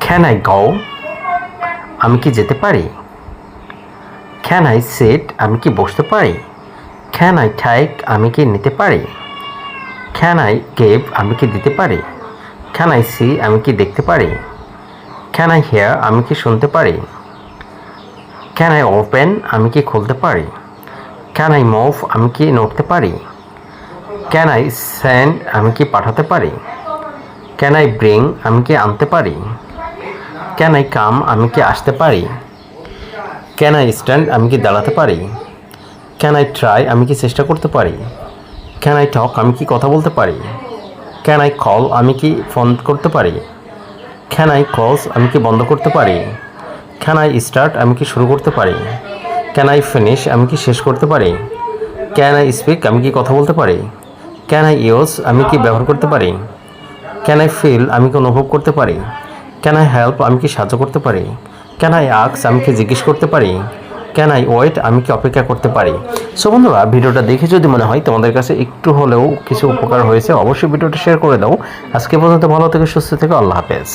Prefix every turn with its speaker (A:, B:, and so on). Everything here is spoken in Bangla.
A: ক্যান আই গো, আমি কি যেতে পারি? ক্যান আই সিট, আমি কি বসতে পারি? ক্যান আই টেক, আমি কি নিতে পারি? ক্যান আই গিভ, আমি কি দিতে পারি? ক্যান আই সি, আমি কি দেখতে পারি? ক্যান আই হিয়ার, আমি কি শুনতে পারি? ক্যান আই ওপেন, আমি কি খুলতে পারি? ক্যান আই মুভ, আমি কি নড়তে পারি? ক্যান আই সেন্ড, আমি কি পাঠাতে পারি? ক্যান আই ব্রিং, আমি কি আনতে পারি? ক্যান আই কাম, আমি কি আসতে পারি? ক্যান আই স্ট্যান্ড, আমি কি দাঁড়াতে পারি? ক্যান আই ট্রাই, আমি কি চেষ্টা করতে পারি? ক্যান আই টক, আমি কি কথা বলতে পারি? ক্যান আই কল, আমি কি ফোন করতে পারি? ক্যান আই ক্লোজ, আমি কি বন্ধ করতে পারি? ক্যান আই স্টার্ট, আমি কি শুরু করতে পারি? ক্যান আই ফিনিশ, আমি কি শেষ করতে পারি? ক্যান আই স্পিক, আমি কি কথা বলতে পারি? ক্যান আই ইউজ, আমি কি ব্যবহার করতে পারি? ক্যান আই ফিল, আমি কি অনুভব করতে পারি? ক্যান আই হেল্প, আমি কি সাহায্য করতে পারি? ক্যান আই আস্ক, আমি কি জিজ্ঞেস করতে পারি? ক্যান আই ওয়েট, আমি কি অপেক্ষা করতে পারি? সো বন্ধুরা, ভিডিওটা দেখে যদি মনে হয় তোমাদের কাছে একটু হলেও কিছু উপকার হয়েছে, অবশ্যই ভিডিওটা শেয়ার করে দাও। আজকে পর্যন্ত ভালো থেকে সুস্থ থেকে, আল্লাহ হাফেজ।